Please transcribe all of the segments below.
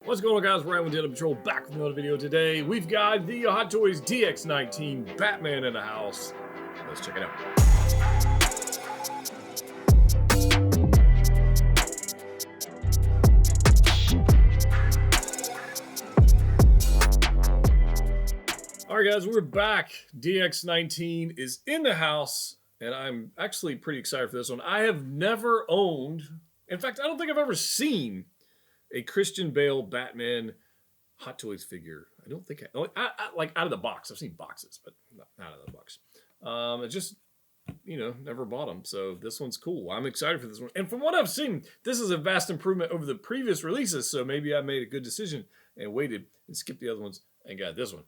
What's going on, guys? Ryan with Jedha Patrol back with another video today. We've got the Hot Toys DX19 Batman in the house. Let's check it out. Alright guys, we're back. DX19 is in the house, and I'm actually pretty excited for this one. I have never owned, in fact, I don't think I've ever seen a Christian Bale Batman Hot Toys figure. I don't think I like out of the box. I've seen boxes, but not out of the box. I just, never bought them. So this one's cool. I'm excited for this one. And from what I've seen, this is a vast improvement over the previous releases. So maybe I made a good decision and waited and skipped the other ones and got this one.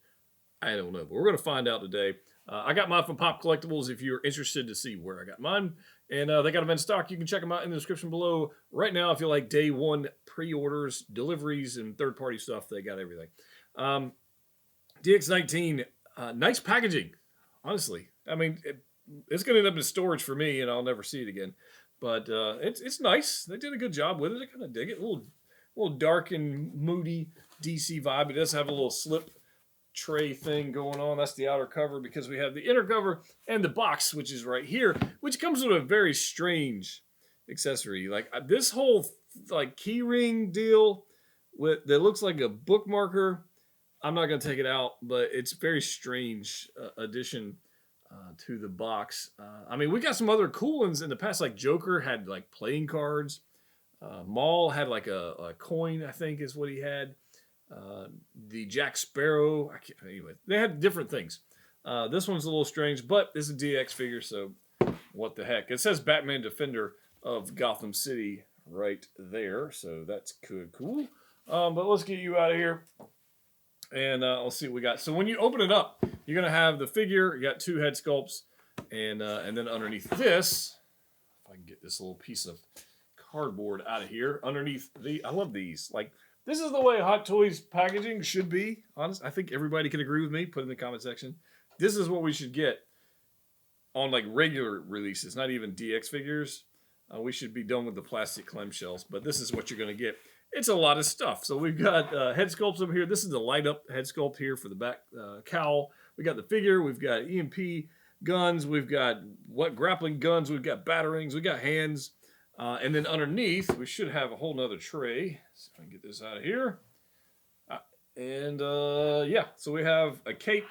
I don't know, but we're going to find out today. I got mine from Pop Collectibles if you're interested to see where I got mine. And they got them in stock. You can check them out in the description below. Right now, if you like day one pre-orders, deliveries, and third-party stuff, they got everything. DX19, nice packaging, honestly. I mean, it's going to end up in storage for me, and I'll never see it again. But it's nice. They did a good job with it. I kind of dig it. A little dark and moody DC vibe. It does have a little slip tray thing going on. That's the outer cover, because we have the inner cover and the box, which is right here, which comes with a very strange accessory. Like this whole key ring deal that looks like a bookmarker. I'm not going to take it out, but it's very strange addition to the box. I mean, we got some other cool ones in the past, like Joker had like playing cards. Maul had like a coin, I think is what he had. The Jack Sparrow, anyway, they had different things. This one's a little strange, but it's a DX figure, so what the heck. It says Batman Defender of Gotham City right there, so that's cool. But let's get you out of here, and let's see what we got. So when you open it up, you're going to have the figure. You got two head sculpts, and then underneath this, if I can get this little piece of cardboard out of here, underneath I love these, like, this is the way Hot Toys packaging should be. Honest, I think everybody can agree with me. Put it in the comment section. This is what we should get on like regular releases, not even DX figures. We should be done with the plastic clamshells, but this is what you're going to get. It's a lot of stuff. So we've got head sculpts over here. This is the light up head sculpt here for the back cowl. We got the figure. We've got EMP guns. We've got grappling guns. We've got batarangs. We got hands. And then underneath, we should have a whole nother tray. See if I can get this out of here. Yeah, so we have a cape.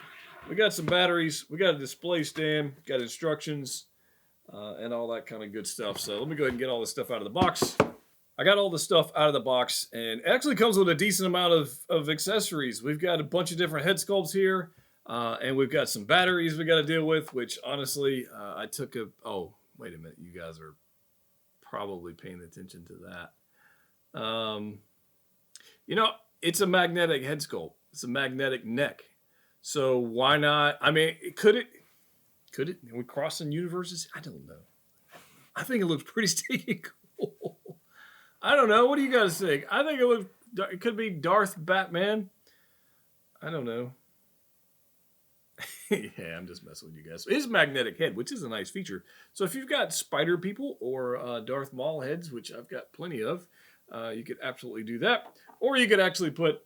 We got some batteries. We got a display stand. Got instructions and all that kind of good stuff. So let me go ahead and get all this stuff out of the box. I got all the stuff out of the box, and it actually comes with a decent amount of accessories. We've got a bunch of different head sculpts here, and we've got some batteries we got to deal with, which honestly, I took a... Oh, wait a minute. You guys are probably paying attention to that. It's a magnetic head sculpt. It's a magnetic neck. So why not? I mean, could it? Are we crossing universes? I don't know. I think it looks pretty stinking cool. I don't know. What do you guys think? I think it could be Darth Batman. I don't know. Yeah, I'm just messing with you guys. It's a magnetic head, which is a nice feature. So if you've got spider people or Darth Maul heads, which I've got plenty of, you could absolutely do that. Or you could actually put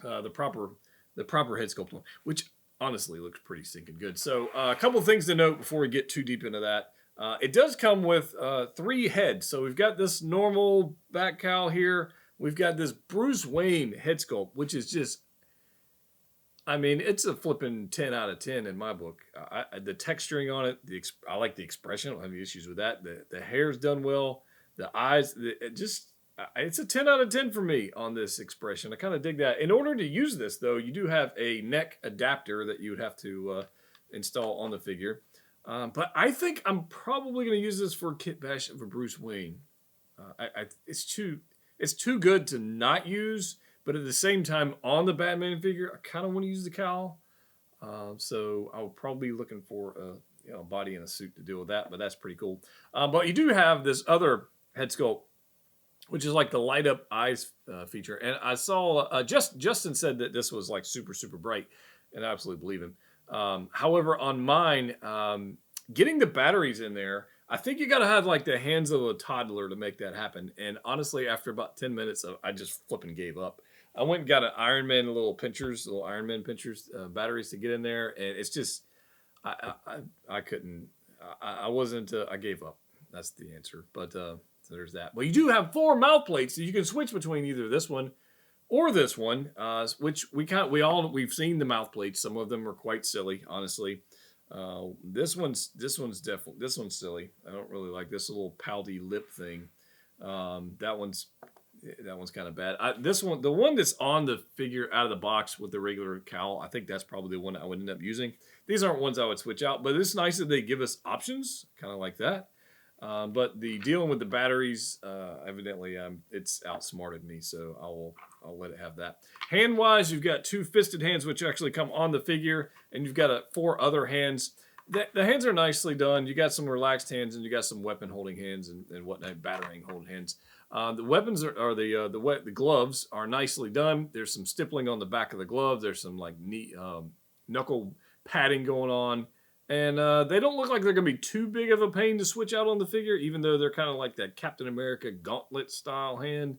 the proper head sculpt on, which honestly looks pretty stinking good. So a couple of things to note before we get too deep into that. It does come with 3 heads. So we've got this normal back cowl here. We've got this Bruce Wayne head sculpt, which is just... I mean, it's a flipping 10 out of 10 in my book. The texturing on it, I like the expression. I don't have any issues with that. The hair's done well. The eyes, it's a 10 out of 10 for me on this expression. I kind of dig that. In order to use this, though, you do have a neck adapter that you would have to install on the figure. But I think I'm probably going to use this for Kit Bash for Bruce Wayne. It's too good to not use. But at the same time, on the Batman figure, I kind of want to use the cowl. So I'll probably be looking for a body and a suit to deal with that. But that's pretty cool. But you do have this other head sculpt, which is like the light up eyes feature. And I saw Justin said that this was like super, super bright. And I absolutely believe him. However, on mine, getting the batteries in there, I think you got to have like the hands of a toddler to make that happen. And honestly, after about 10 minutes, I just flipping gave up. I went and got an Iron Man little Iron Man pinchers, batteries to get in there, and it's just I couldn't. I wasn't. I gave up. That's the answer. But so there's that. Well, you do have 4 mouth plates, so you can switch between either this one or this one, which we've seen the mouth plates. Some of them are quite silly, honestly. This one's silly. I don't really like this little pouty lip thing. That one's kind of bad. This one, the one that's on the figure out of the box with the regular cowl, I think that's probably the one I would end up using. These aren't ones I would switch out, but it's nice that they give us options, kind of like that. But the dealing with the batteries, evidently, it's outsmarted me, so I'll let it have that. Hand-wise, you've got 2 fisted hands, which actually come on the figure, and you've got 4 other hands. The hands are nicely done. You got some relaxed hands, and you got some weapon-holding hands and whatnot, battering-holding hands. The weapons the gloves are nicely done. There's some stippling on the back of the glove. There's some like neat knuckle padding going on. And they don't look like they're going to be too big of a pain to switch out on the figure, even though they're kind of like that Captain America gauntlet style hand.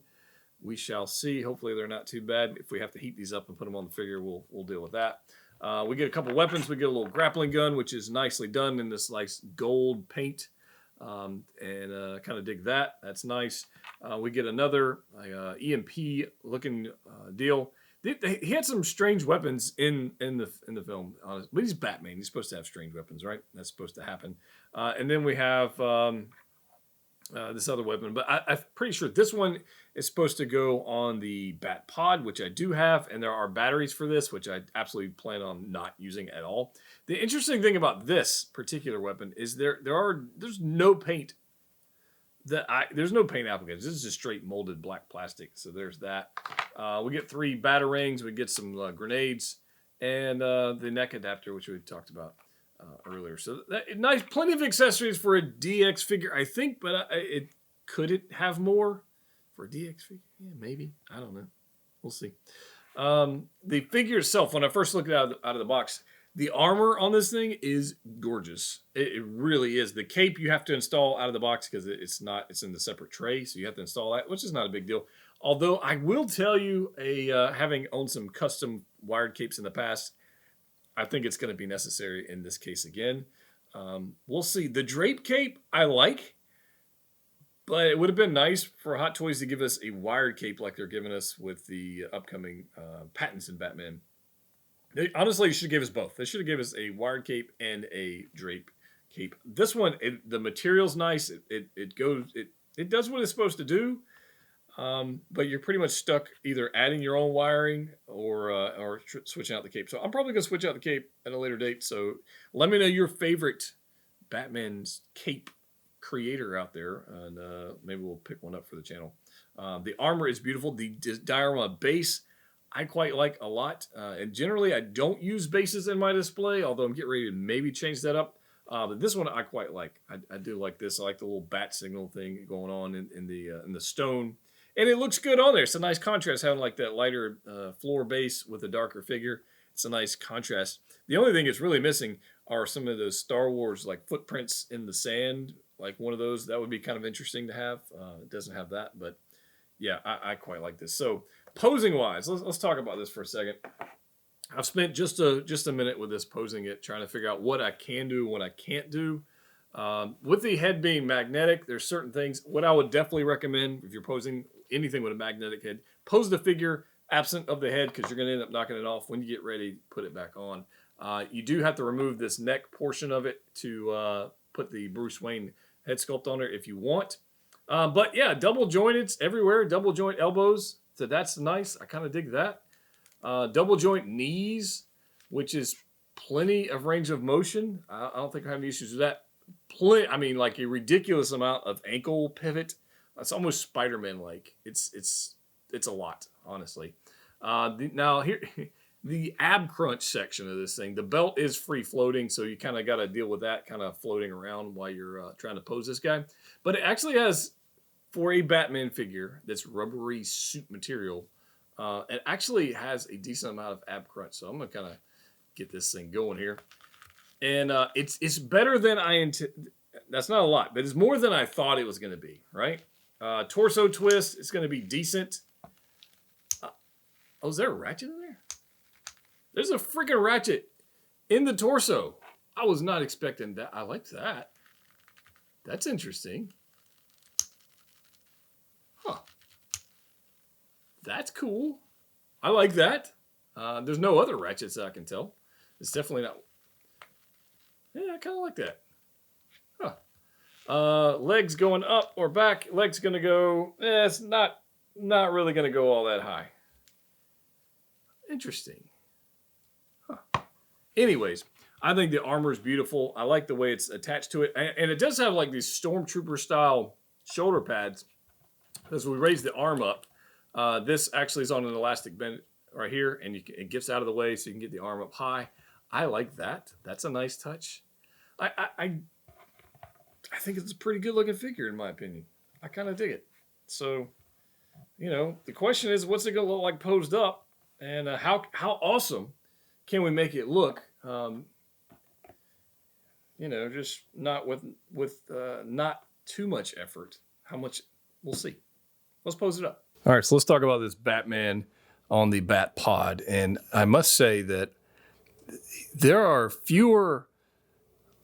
We shall see. Hopefully they're not too bad. If we have to heat these up and put them on the figure, we'll deal with that. We get a couple weapons. We get a little grappling gun, which is nicely done in this nice gold paint. And kind of dig that. That's nice. We get another EMP looking deal. He had some strange weapons in the film, honestly. But he's Batman. He's supposed to have strange weapons, right? That's supposed to happen. And then we have this other weapon. But I'm pretty sure this one is supposed to go on the Bat Pod, which I do have. And there are batteries for this, which I absolutely plan on not using at all. The interesting thing about this particular weapon is there's no paint. There's no paint applicants. This is just straight molded black plastic. So there's that. We get 3 batarangs. We get some grenades and the neck adapter, which we talked about earlier. So nice, plenty of accessories for a DX figure, I think. But could it have more for a DX figure? Yeah, maybe. I don't know. We'll see. The figure itself, when I first looked at it out of the box, the armor on this thing is gorgeous. It really is. The cape you have to install out of the box because it's in the separate tray, so you have to install that, which is not a big deal. Although I will tell you, having owned some custom wired capes in the past, I think it's going to be necessary in this case again. We'll see. The drape cape I like, but it would have been nice for Hot Toys to give us a wired cape like they're giving us with the upcoming Pattinson Batman. Honestly, you should give us both. They should have given us a wired cape and a drape cape. This one, the material's nice. It does what it's supposed to do, but you're pretty much stuck either adding your own wiring or switching out the cape. So I'm probably going to switch out the cape at a later date. So let me know your favorite Batman's cape creator out there, and maybe we'll pick one up for the channel. The armor is beautiful. The diorama base I quite like a lot. And generally, I don't use bases in my display, although I'm getting ready to maybe change that up. But this one I quite like. I do like this. I like the little bat signal thing going on in the stone. And it looks good on there. It's a nice contrast having like that lighter floor base with a darker figure. It's a nice contrast. The only thing it's really missing are some of those Star Wars like footprints in the sand. Like one of those. That would be kind of interesting to have. It doesn't have that, but yeah, I quite like this. So posing wise, let's talk about this for a second. I've spent just a minute with this, posing it, trying to figure out what I can do and what I can't do. With the head being magnetic, there's certain things. What I would definitely recommend if you're posing anything with a magnetic head, pose the figure absent of the head because you're going to end up knocking it off. When you get ready, put it back on. You do have to remove this neck portion of it to put the Bruce Wayne head sculpt on there if you want. But yeah, double jointed everywhere, double joint elbows. So that's nice. I kind of dig that. Double joint knees, which is plenty of range of motion. I don't think I have any issues with that. Like a ridiculous amount of ankle pivot. It's almost Spider-Man-like. It's a lot, honestly. Now here, the ab crunch section of this thing. The belt is free floating, so you kind of got to deal with that kind of floating around while you're trying to pose this guy. But it actually has, for a Batman figure that's rubbery suit material, it actually has a decent amount of ab crunch. So I'm going to kind of get this thing going here. And it's better than That's not a lot, but it's more than I thought it was going to be, right? Torso twist, it's going to be decent. Oh, is there a ratchet in there? There's a freaking ratchet in the torso. I was not expecting that. I like that. That's interesting. Huh. That's cool. I like that. There's no other ratchets that I can tell. It's definitely not. Yeah, I kind of like that. Huh. Legs going up or back. Legs going to go. It's not really going to go all that high. Interesting. Huh. Anyways, I think the armor is beautiful. I like the way it's attached to it. And it does have like these Stormtrooper style shoulder pads. As we raise the arm up, this actually is on an elastic bend right here, and it gets out of the way so you can get the arm up high. I like that. That's a nice touch. I think it's a pretty good looking figure in my opinion. I kind of dig it. So, you know, the question is, what's it gonna look like posed up, and how awesome can we make it look? You know, just not with not too much effort. How much, we'll see. Let's pose it up. All right, so let's talk about this Batman on the Bat Pod. And I must say that there are fewer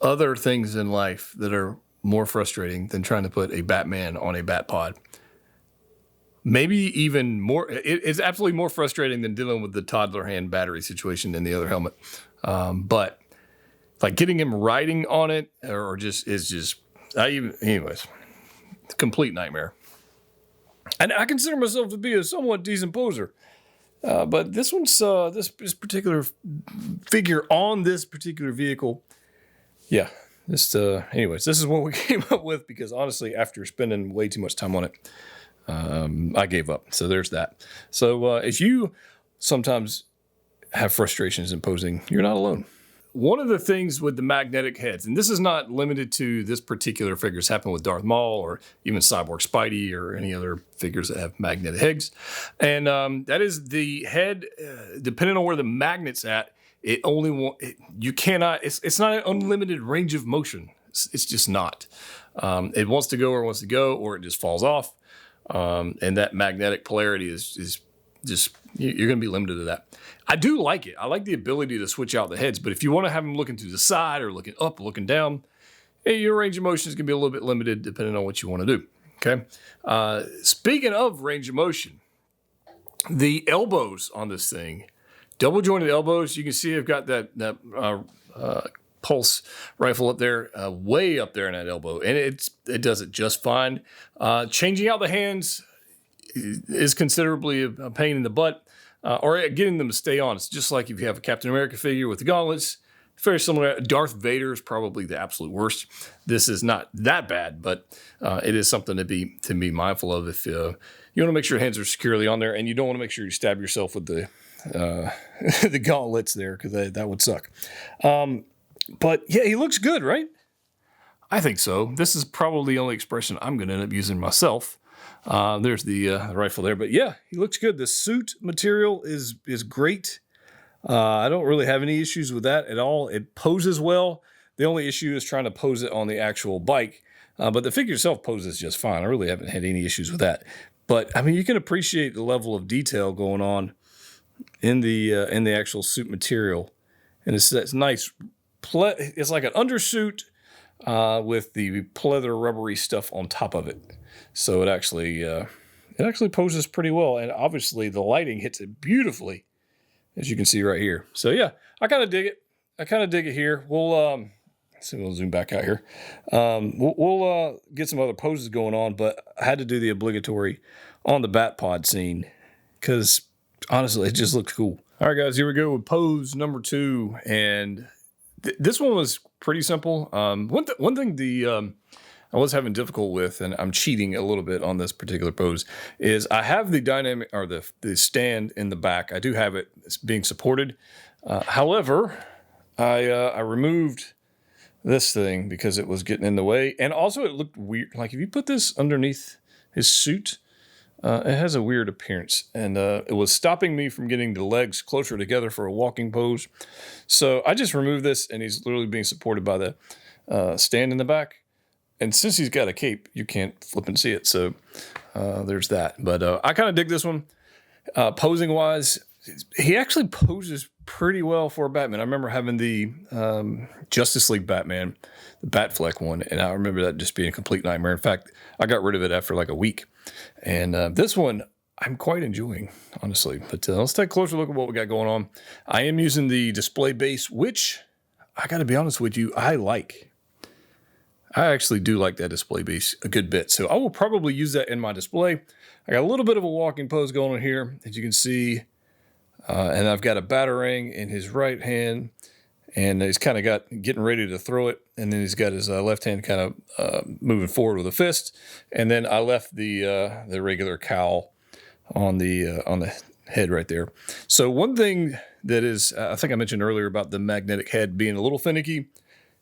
other things in life that are more frustrating than trying to put a Batman on a Bat Pod. Maybe even more, it's absolutely more frustrating than dealing with the toddler hand battery situation in the other helmet. But like getting him riding on it or just is just, anyways, it's a complete nightmare. And I consider myself to be a somewhat decent poser. But this one's, this particular figure on this particular vehicle, yeah, anyways, this is what we came up with because honestly, after spending way too much time on it, I gave up. So there's that. So if you sometimes have frustrations in posing, you're not alone. One of the things with the magnetic heads, and this is not limited to this particular figure, it's happened with Darth Maul or even Cyborg Spidey or any other figures that have magnetic heads. And that is the head, depending on where the magnet's at, it only you cannot, it's not an unlimited range of motion. It's just not. It wants to go where it wants to go, or it just falls off. And that magnetic polarity is just, you're going to be limited to that. I do like it. I like the ability to switch out the heads, but if you want to have them looking to the side or looking up, looking down, your range of motion is going to be a little bit limited depending on what you want to do. Okay. Speaking of range of motion, the elbows on this thing, double jointed elbows, you can see I've got that pulse rifle up there, way up there in that elbow, and it does it just fine. Changing out the hands is considerably a pain in the butt, or getting them to stay on. It's just like if you have a Captain America figure with the gauntlets, very similar. Darth Vader is probably the absolute worst. This is not that bad, but it is something to be mindful of if you want to make sure your hands are securely on there, and you don't want to make sure you stab yourself with the the gauntlets there, because that would suck. But yeah, he looks good, right? I think so. This is probably the only expression I'm going to end up using myself. There's the rifle there, but yeah, he looks good. The suit material is great. I don't really have any issues with that at all. It poses well. The only issue is trying to pose it on the actual bike. But the figure itself poses just fine. I really haven't had any issues with that. But I mean, you can appreciate the level of detail going on in the actual suit material, and it's nice. It's like an undersuit with the pleather rubbery stuff on top of it. So it actually poses pretty well, and obviously the lighting hits it beautifully, as you can see right here. So yeah, I kind of dig it. Here. We'll zoom back out here. We'll get some other poses going on, but I had to do the obligatory on the Bat Pod scene because honestly, it just looks cool. All right, guys, here we go with pose number 2, and this one was pretty simple. One thing I was having difficulty with, and I'm cheating a little bit on this particular pose, is I have the dynamic or the stand in the back. I do have it being supported. However, I removed this thing because it was getting in the way, and also it looked weird. Like if you put this underneath his suit, it has a weird appearance, and it was stopping me from getting the legs closer together for a walking pose. So I just removed this, and he's literally being supported by the stand in the back. And since he's got a cape, you can't flip and see it. So there's that. But I kind of dig this one. Posing wise, he actually poses pretty well for Batman. I remember having the Justice League Batman, the Batfleck one, and I remember that just being a complete nightmare. In fact, I got rid of it after like a week. And this one, I'm quite enjoying, honestly. But let's take a closer look at what we got going on. I am using the display base, which I got to be honest with you, I like. I actually do like that display base a good bit. So I will probably use that in my display. I got a little bit of a walking pose going on here, as you can see. And I've got a batarang in his right hand. And he's kind of getting ready to throw it. And then he's got his left hand kind of moving forward with a fist. And then I left the regular cowl on the head right there. So one thing that is, I think I mentioned earlier about the magnetic head being a little finicky.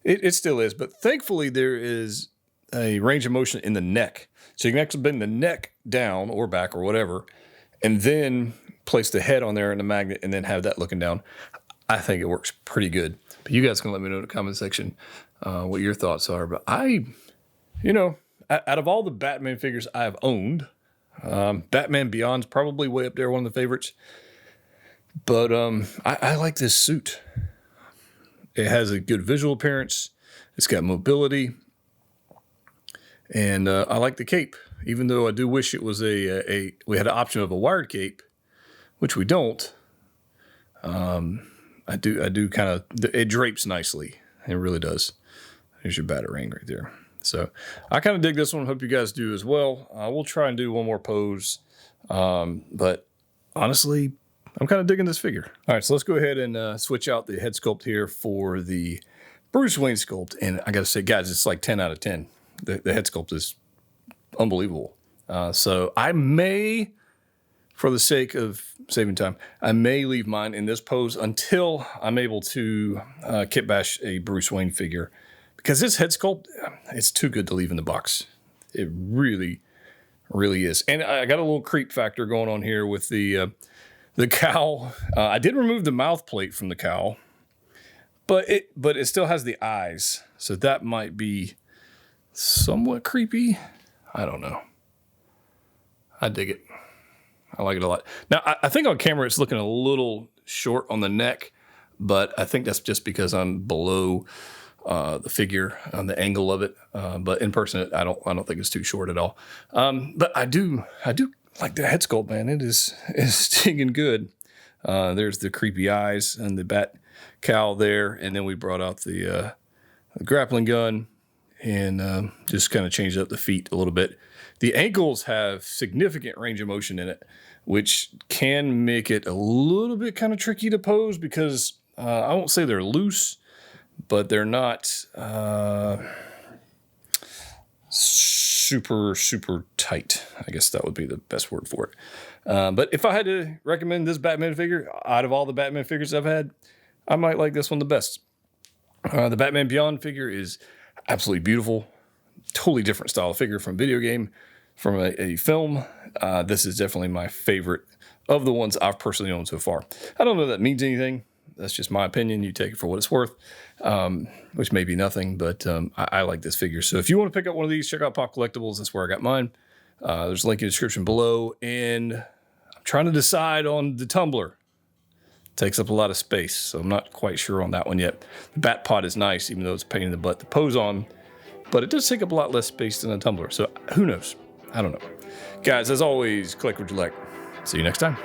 It still is, but thankfully there is a range of motion in the neck. So you can actually bend the neck down or back or whatever, and then place the head on there in the magnet and then have that looking down. I think it works pretty good. But you guys can let me know in the comment section what your thoughts are. But out of all the Batman figures I have owned, Batman Beyond's probably way up there, one of the favorites. But I like this suit. It has a good visual appearance. It's got mobility. And I like the cape, even though I do wish it was we had an option of a wired cape, which we don't. I do kind of, it drapes nicely. It really does. There's your batarang right there. So I kind of dig this one. Hope you guys do as well. We'll try and do one more pose. But honestly, I'm kind of digging this figure. All right, so let's go ahead and switch out the head sculpt here for the Bruce Wayne sculpt. And I got to say, guys, it's like 10 out of 10. The head sculpt is unbelievable. So I may, for the sake of saving time, I may leave mine in this pose until I'm able to kit bash a Bruce Wayne figure. Because this head sculpt, it's too good to leave in the box. It really, really is. And I got a little creep factor going on here with the cowl. I did remove the mouth plate from the cowl, but it still has the eyes. So that might be somewhat creepy. I don't know. I dig it. I like it a lot. Now, I think on camera it's looking a little short on the neck, but I think that's just because I'm below the figure on the angle of it. But in person, I don't think it's too short at all. But I do like the head sculpt, man. It is stinging good. There's the creepy eyes and the bat cowl there. And then we brought out the grappling gun and just kind of changed up the feet a little bit. The ankles have significant range of motion in it, which can make it a little bit kind of tricky to pose because I won't say they're loose, but they're not super, super tight. I guess that would be the best word for it. But if I had to recommend this Batman figure, out of all the Batman figures I've had, I might like this one the best. The Batman Beyond figure is absolutely beautiful. Totally different style of figure from video game, from a film. This is definitely my favorite of the ones I've personally owned so far. I don't know if that means anything. That's just my opinion. You take it for what it's worth, which may be nothing, but I like this figure. So if you want to pick up one of these, check out Pop Collectibles. That's where I got mine. There's a link in the description below. And I'm trying to decide on the tumbler. It takes up a lot of space, so I'm not quite sure on that one yet. The Bat Pod is nice, even though it's a pain in the butt to pose on, but it does take up a lot less space than a tumbler. So who knows? I don't know. Guys, as always, collect what you like. See you next time.